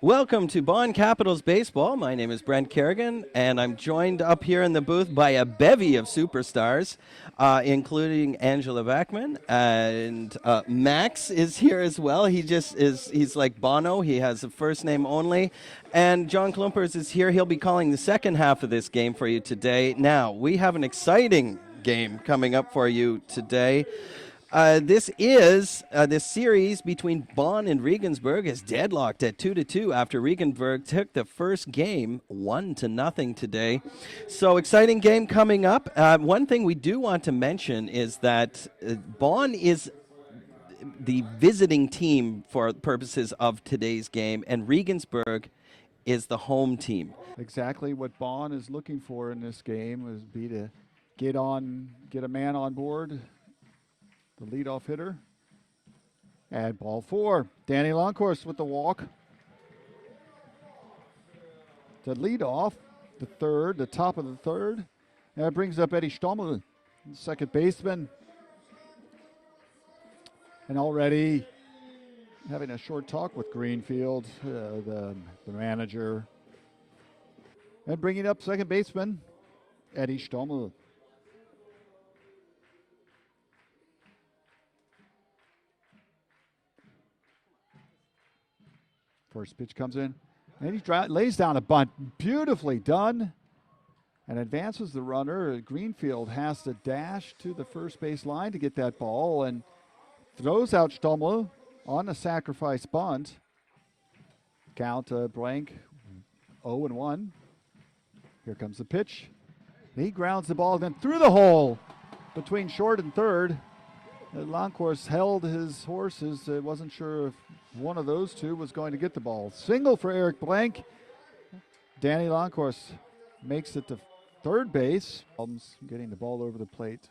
Welcome to Bonn Capitals Baseball. My name is Brent Kerrigan, and I'm joined up here in the booth by a bevy of superstars, including Angela Vackman, and Max is here as well. He's like Bono. He has a first name only. And John Klumpers is here. He'll be calling the second half of this game for you today. Now, we have an exciting game coming up for you today. This series between Bonn and Regensburg is deadlocked at 2-2 after Regensburg took the first game 1-0 today. So exciting game coming up. One thing we do want to mention is that Bonn is the visiting team for purposes of today's game, and Regensburg is the home team. Exactly what Bonn is looking for in this game is to get a man on board. The leadoff hitter. And ball 4. Danny Longhorst with the walk. The leadoff, the top of the third. And that brings up Eddie Stommel, second baseman. And already having a short talk with Greenfield, the manager. And bringing up second baseman, Eddie Stommel. First pitch comes in, and he lays down a bunt. Beautifully done, and advances the runner. Greenfield has to dash to the first base line to get that ball, and throws out Stommel on a sacrifice bunt. Count blank, 0-1. Here comes the pitch. He grounds the ball then through the hole between short and third. Longhorst held his horses. Wasn't sure if one of those two was going to get the ball. Single for Eric Blank. Danny Longhorst makes it to third base. Getting the ball over the plate.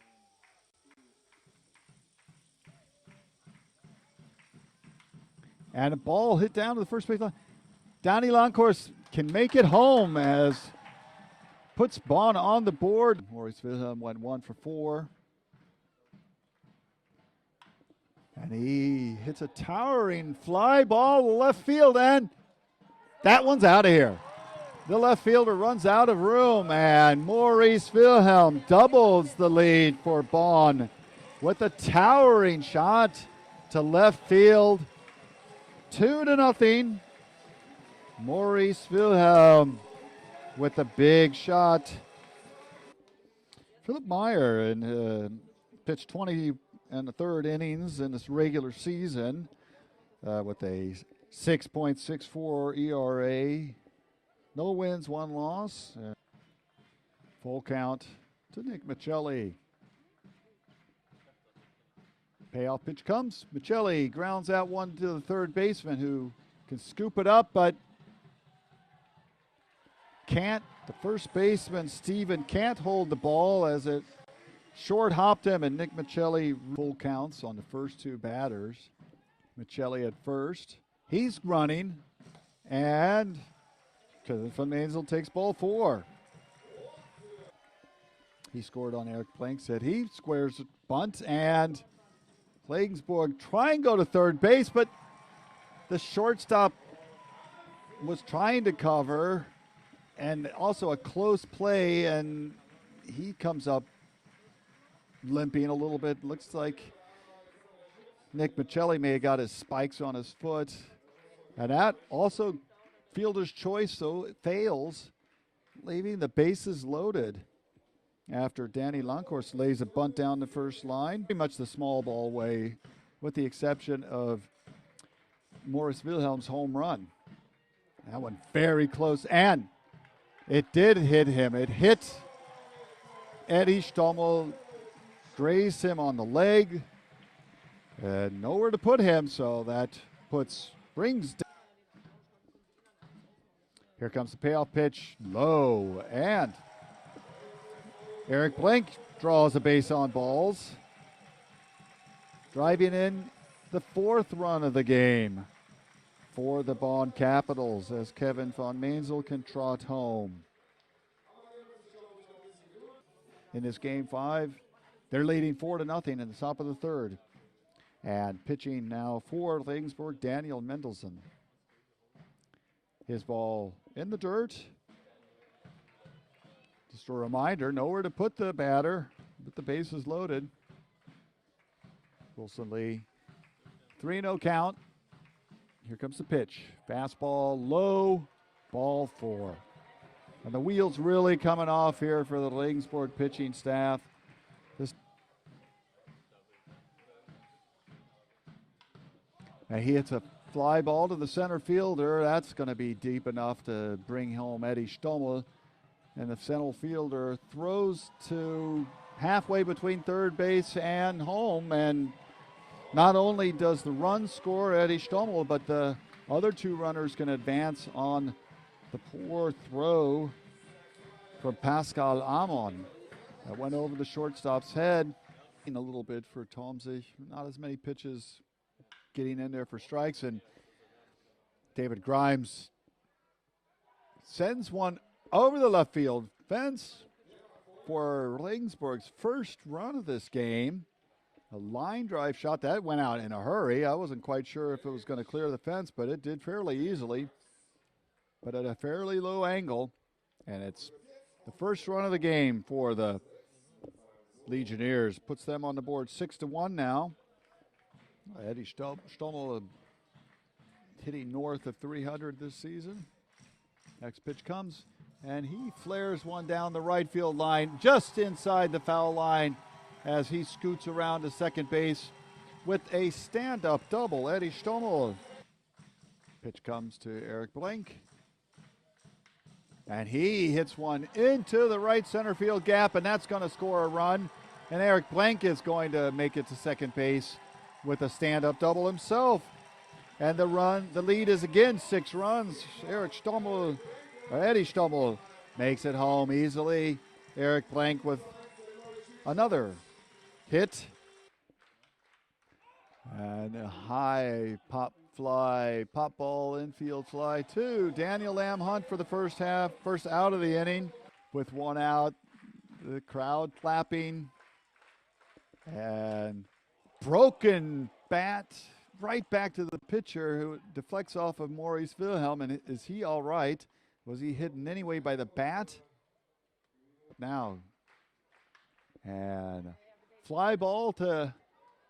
And a ball hit down to the first base line. Danny Longhorst can make it home as puts Bonn on the board. Maurice Wilhelm went 1 for 4. And he hits a towering fly ball to left field, and that one's out of here. The left fielder runs out of room, and Maurice Wilhelm doubles the lead for Bonn with a towering shot to left field. 2-0. Maurice Wilhelm with a big shot. Philip Meyer pitched 20 and the third innings in this regular season with a 6.64 ERA. No wins, 1 loss. Full count to Nick Michelli. Payoff pitch comes. Michelli grounds out one to the third baseman who can scoop it up, but can't. The first baseman, Steven, can't hold the ball as it short hopped him, and Nick Michelli full counts on the first two batters. Michelli at first. He's running, and Kevin van Mainzel takes ball 4. He scored on Eric Blank, said he squares a bunt, and Regensburg try and go to third base, but the shortstop was trying to cover, and also a close play, and he comes up limping a little bit. Looks like Nick Michelli may have got his spikes on his foot. And that also fielder's choice, so it fails, leaving the bases loaded after Danny Longhorst lays a bunt down the first line. Pretty much the small ball way, with the exception of Maurice Wilhelm's home run. That one very close, and it did hit him. It hit Eddie Stommel, grazed him on the leg, and nowhere to put him, so that brings down. Here comes the payoff pitch, low, and Eric Blank draws a base on balls, driving in the 4th run of the game for the Bonn Capitals as Kevin van Mainzel can trot home. In this game 5, they're leading 4-0 in the top of the third. And pitching now for Regensburg, Daniel Mendelson. His ball in the dirt. Just a reminder, nowhere to put the batter, but the base is loaded. Wilson Lee, 3-0 count. Here comes the pitch. Fastball low, ball 4. And the wheels really coming off here for the Regensburg pitching staff. And he hits a fly ball to the center fielder. That's going to be deep enough to bring home Eddie Stommel. And the center fielder throws to halfway between third base and home. And not only does the run score Eddie Stommel, but the other 2 runners can advance on the poor throw from Pascal Amon. That went over the shortstop's head. A little bit for Tomzig. Not as many pitches getting in there for strikes. And David Grimes sends one over the left field fence for Regensburg's first run of this game. A line drive shot that went out in a hurry. I wasn't quite sure if it was going to clear the fence, but it did fairly easily, but at a fairly low angle. And it's the first run of the game for the Legionnaires. Puts them on the board 6-1 now. Eddie Stommel hitting north of 300 this season. Next pitch comes, and he flares one down the right field line, just inside the foul line, as he scoots around to second base with a stand-up double. Eddie Stommel. Pitch comes to Eric Blank, and he hits one into the right center field gap, and that's going to score a run. And Eric Blank is going to make it to second base with a stand-up double himself. And the lead is again 6 runs. Eddie Stommel makes it home easily. Eric Blank with another hit. And a high pop ball, infield fly to Daniel Lamb Hunt for the first out of the inning with 1 out. The crowd clapping. And broken bat right back to the pitcher, who deflects off of Maurice Wilhelm. And is he all right? Was he hit in any way by the bat? Now, and fly ball to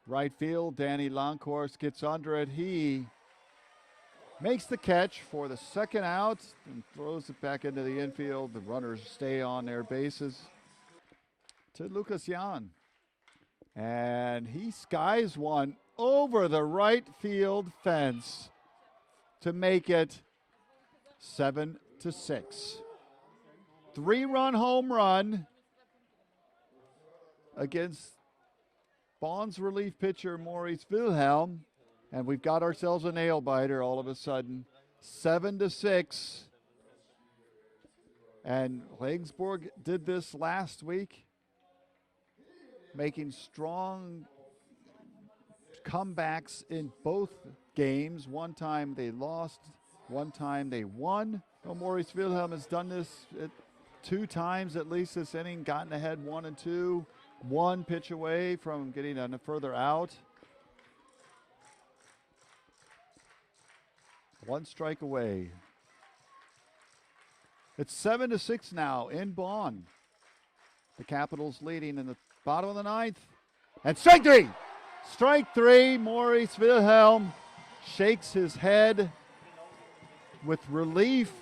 right field. Danny Lonkhorst gets under it. He makes the catch for the second out and throws it back into the infield. The runners stay on their bases. To Lucas Jan. And he skies one over the right field fence to make it 7-6. 3-run home run against Bond's relief pitcher Maurice Wilhelm. And we've got ourselves a nail biter all of a sudden. 7-6. And Regensburg did this last week, making strong comebacks in both games. One time they lost, one time they won. Well, Maurice Wilhelm has done this 2 times at least this inning, gotten ahead 1-2, 1 pitch away from getting a further out. 1 strike away. It's 7-6 now in Bonn. The Capitals leading in the bottom of the 9th. And strike 3! Strike 3, Maurice Wilhelm shakes his head with relief